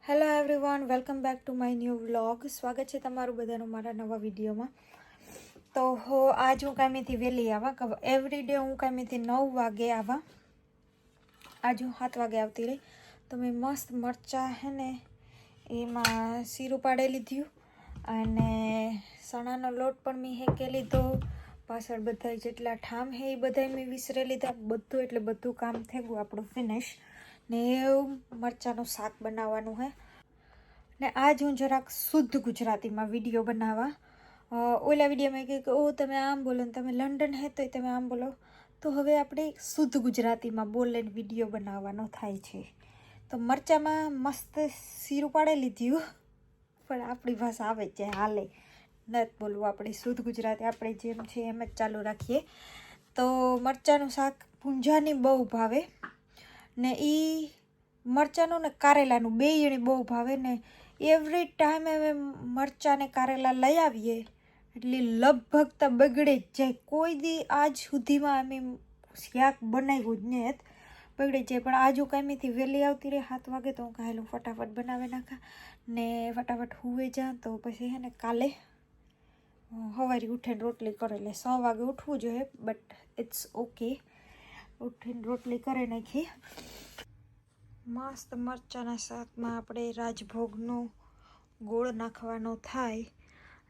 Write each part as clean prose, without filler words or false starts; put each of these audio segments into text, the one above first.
Hello everyone, welcome back to my new vlog. સ્વાગત છે તમારું બધાનું મારા નવા વિડીયોમાં. તો આજ હું કામેથી વહેલી આવા. એવરી ડે હું કામેથી 9 વાગે આવા. આજ હું 7 વાગે આવતી રહી. તો મેં મસ્ત મરચાં હે ને એમાં શીરું પાડી લીધું અને ચણાનો લોટ પણ મેં હેકે લીધો. પાછળ બધા જેટલા ઠામ હે એ બધા મેં વિસરી લીધા. બધું એટલે બધું કામ થઈ ગયું આપણું ફિનિશ. ને એવું મરચાંનું શાક બનાવવાનું હે. ને આજ હું જરાક શુદ્ધ ગુજરાતીમાં વિડીયો બનાવવા. ઓલા વિડીયોમાં કહે કે ઓ તમે આમ બોલો ને તમે લંડન હે તોય તમે આમ બોલો. તો હવે આપણે શુદ્ધ ગુજરાતીમાં બોલીને વિડીયો બનાવવાનો થાય છે. તો મરચાંમાં મસ્ત શીરું પાડી લીધું, પણ આપણી ભાષા આવે છે હાલે નથી બોલવું. આપણે શુદ્ધ ગુજરાતી આપણે જેમ છે એમ જ ચાલુ રાખીએ. તો મરચાંનું શાક પૂંજાની બહુ ભાવે ને એ મરચાંનું ને કારેલાનું બે એણે બહુ ભાવે ને એવરી ટાઈમ હવે મરચાં ને કારેલા લઈ આવીએ એટલે લગભગ તો બગડે જ જાય. કોઈ દી આજ સુધીમાં અમે શાક બનાવ્યું જ નહીં, બગડી જાય. પણ આજ હું કાંઈથી વહેલી આવતી રહી 7 વાગે તો હું કાંઈ ફટાફટ બનાવી નાખા ને ફટાફટ હુવે જા. તો પછી હે ને કાલે સવારે ઉઠીને રોટલી કરે એટલે 6 વાગે ઉઠવું જોઈએ, બટ ઇટ્સ ઓકે. ઉઠીને રોટલી કરી નાખી. મસ્ત મરચાંના શાકમાં આપણે રાજભોગનો ગોળ નાખવાનો થાય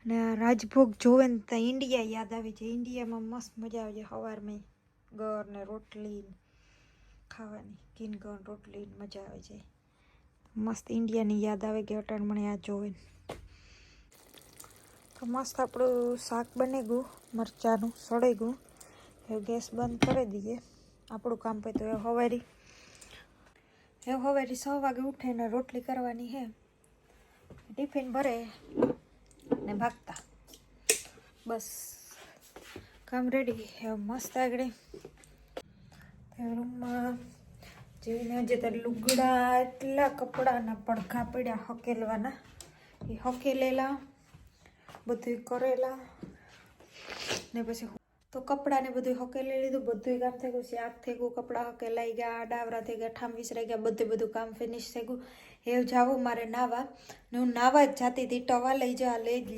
અને આ રાજભોગ જોવે ને તો ઇન્ડિયા યાદ આવી જાય. ઇન્ડિયામાં મસ્ત મજા આવે છે સવારમાં ગર ને રોટલી ખાવાની, ઘીન રોટલી મજા આવે છે. મસ્ત ઇન્ડિયાની યાદ આવે કે અટાણ મને આ જોવે. તો મસ્ત આપણું શાક બની ગયું, મરચાંનું સળી ગયું. એ ગેસ બંધ કરી દઈએ. આપણું કામ પછી તો એ સવારે 6 વાગે ઉઠીને રોટલી કરવાની છે. ટિફિન ભરે ને ભાગતા બસ કામ રેડી. મસ્ત આગળ રૂમમાં જઈને હજી તો લુગડા એટલા કપડાના પડઘા પડ્યા હકેલવાના, એ હકેલેલા બધું કરેલા ને પછી તો કપડાને બધું હકેલી લીધું. બધું કામ થઈ ગયું, શાક થઈ ગયું, કપડાં હકેલાઈ ગયા, ડાવરા થઈ ગયા, ઠામ વિસરાઈ ગયા, બધું કામ ફિનિશ થઈ ગયું. એવું જાવું મારે નાવા ને હું નાવા જ જાતી હતી. ટવા લઈ જ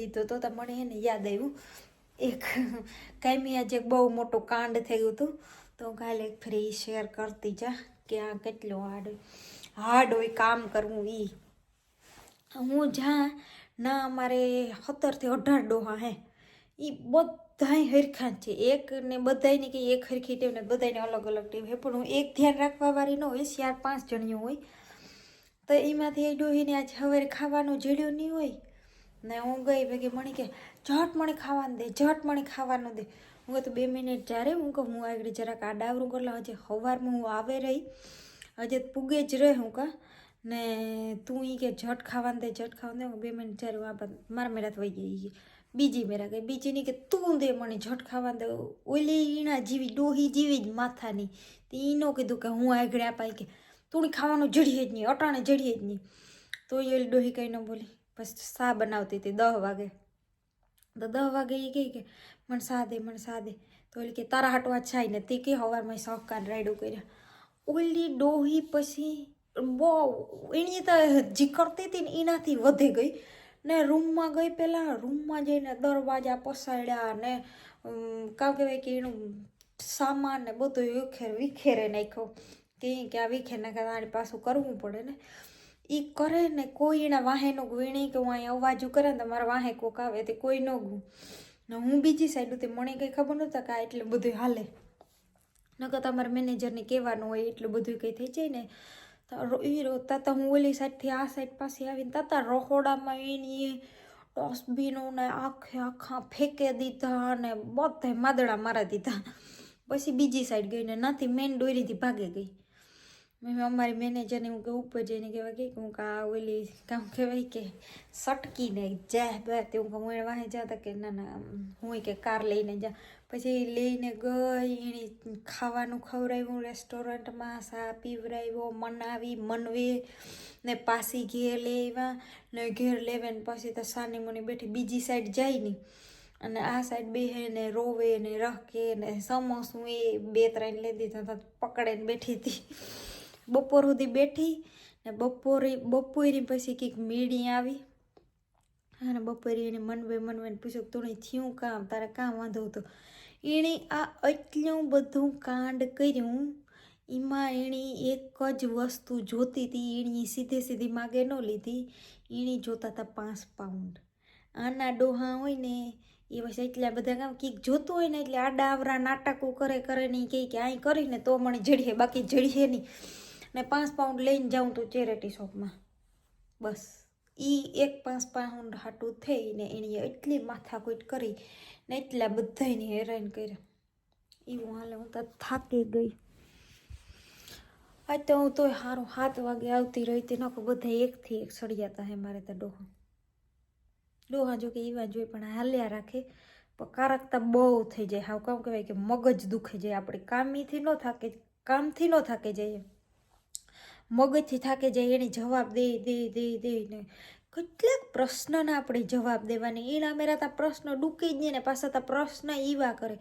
લીધો તો મને એને યાદ આવ્યું એક કાંઈ આજે એક બહુ મોટું કાંડ થઈ ગયું હતું. તો કાલે એક ફરી શેર કરતી જા કે આ કેટલું હાર્ડ હોય કામ કરવું. હું જ્યાં ના અમારે 17 થી 18 ડોહા હે, એ બધાય હરખા છે. એક ને બધાને કે એક હરખી ટેવ ને બધાને અલગ અલગ ટેવ હે, પણ હું એક ધ્યાન રાખવા વાળી ન હોય. 4-5 જણીઓ હોય તો એમાંથી એ ડોહીને આજ સવારે ખાવાનું જડ્યું નહીં હોય ને હું ગઈ ભેગી મણી કે ઝટ મણી ખાવાનું દે. હું કહું તો 2 મિનિટ જ્યારે હું કહું હું આગળ જરાક આ ડાવરું કરલા. હજી સવારમાં હું આવે રહી, હજી પૂગે જ રહે. હું કહા ને તું એ કે ઝટ ખાવાનું દે 2 મિનિટ જ્યારે હું મારા મેળા વહી ગઈ. બીજી મેરા ગઈ, બીજીની કે તું દે મને ઝટ ખાવાનું દે. ઓલી ઈણા જેવી ડોહી જેવી જ માથાની તો એનો કીધું કે હું આગળ આપાય કે તું ખાવાનું જડીએ જ નહીં, અટાણે જડીએ જ નહીં. તો એ ડોહી કંઈ ન બોલી. પછી શા બનાવતી હતી 10 વાગે. તો 10 વાગે એ કહે કે મને શા દે. તો ઓલી કે તારા હાટવા છાય ને તે કે સવારમાં સહકાર રાયડું કર્યા. ઓલી ડોહી પછી બહુ એની તો જે કરતી હતી ને એનાથી વધી ગઈ ને રૂમમાં ગઈ. પહેલાં રૂમમાં જઈને દરવાજા પસાડ્યા ને કામ કહેવાય કે એનું સામાન ને બધું વિખેરે નાખ્યો. કે આ વિખેર નાખે આની પાછું કરવું પડે ને એ કરે ને. કોઈ એના વાહેનું વીણી કે હું અહીંયા અવાજું કરે ને તમારા વાહે કોક આવે તે કોઈ ન ગયું ને હું બીજી સાઈડ હતી. મને કંઈ ખબર નહોતા કે આ એટલું બધું હાલે. નકર તમારા મેનેજરને કહેવાનું હોય એટલું બધું કંઈ થઈ જાય ને. એ રોતા તો હું ઓલી સાઈડથી આ સાઈડ પાસે આવીને તાતા રહોડામાં એની ડસ્ટબીનો ને આખા ફેંકે દીધા ને બધે માદડા મારા દીધા. પછી બીજી સાઈડ ગઈ ને નાથી મેન દોરીથી ભાગી ગઈ. અમારી મેનેજરને હું કે ઉપર જઈને કહેવાય કે હું આ ઓલી કામ કહેવાય કે સટકીને જાય બે તે હું હું વાહે જતા કે ના હું કે કાર લઈને જા. પછી લઈને ગઈ એણે ખાવાનું ખવડાવ્યું રેસ્ટોરન્ટમાં, સા પીવડાવ્યો, મનવે ને પાછી ઘેર લેવા ને ઘેર લેવે ને પછી તો સાની મને બેઠી બીજી સાઈડ જાય નહીં અને આ સાઈડ બેહે ને રોવે ને રહકે ને સમોસું એ 2-3 લઈ દીધા હતા પકડીને બેઠી હતી. બપોર સુધી બેઠી ને બપોરે પછી કંઈક મીડી આવી અને બપોરે એને મનવે પૂછ્યું તું થયું કામ તારે કામ વાંધો હતો. એણે આ એટલું બધું કાંડ કર્યું. એમાં એણે એક જ વસ્તુ જોતી હતી. એણે સીધી માગે ન લીધી. એણે જોતા હતા 5 પાઉન્ડ. આના ડોહા હોય ને એ બસ એટલા બધા કામ કંઈક જોતું હોય ને એટલે આડા આવરા નાટકો કરે ને કે અહીં કરીને તો મને જડીએ, બાકી જડીએ નહીં. ને 5 પાઉન્ડ લઈને જાઉં તો ચેરિટી શોપમાં બસ એક 5 પાઉન્ડ હાટું થઈને એણે એટલી માથાકૂટ કરી ને એટલા બધાને હેરાન કર્યા. એવું હાલે. હું તો થાકી ગઈ. આજ તો હું તોય સારું 7 વાગે આવતી રહી હતી. નકો બધા એકથી એક સળિયા હતા હે મારે તો ડોહા જો કે એવા જોઈએ પણ હાલ્યા રાખે. પણ કારકતા બહુ થઈ જાય. હાવ કામ કહેવાય કે મગજ દુખે જાય. આપણે કામથી ન થાકે જાય, મગજથી થાકે જાય. એને જવાબ દે ને કેટલાક પ્રશ્નના આપણે જવાબ દેવાની. એના મેરા પ્રશ્ન ડૂકી જ નહીં ને પાછા તા પ્રશ્ન એવા કરે.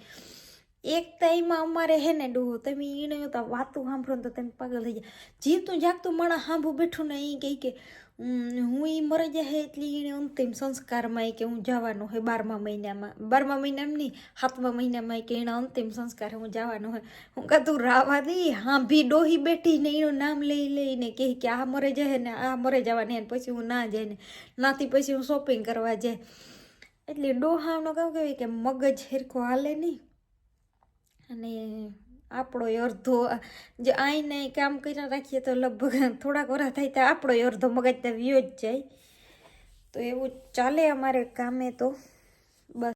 એક ટાઈમમાં અમારે હે ને ડોહો તમે એને વાતું સાંભળો ને તો તમે પાગલ થઈ જાય. જીવતું જાગતું માણસ સાંભું બેઠું ને એ કહે કે હું એ મરી જાય એટલે એને અંતિમ સંસ્કારમાં કે હું જવાનું હોય 12મા મહિનામાં નહીં 7મા મહિનામાં કે એના અંતિમ સંસ્કાર હું જવાનું હોય. હું કહું તું રાવા દે. હાંભી ડોહી બેઠી ને એનું નામ લઈને કહે કે આ મરે જાય ને આ મરે જવાની ને પછી હું ના જાય ને નાથી પછી હું શોપિંગ કરવા જાય. એટલે ડોહાનો કામ કહેવાય કે મગજ હેરખો હાલે નહીં. અને આપણો અડધો જે આઈને કામ કર્યા રાખીએ તો લગભગ થોડાક વરા થાય તો આપણો અડધો મગજ તો વ્યો જ જાય. તો એવું ચાલે અમારે કામે તો.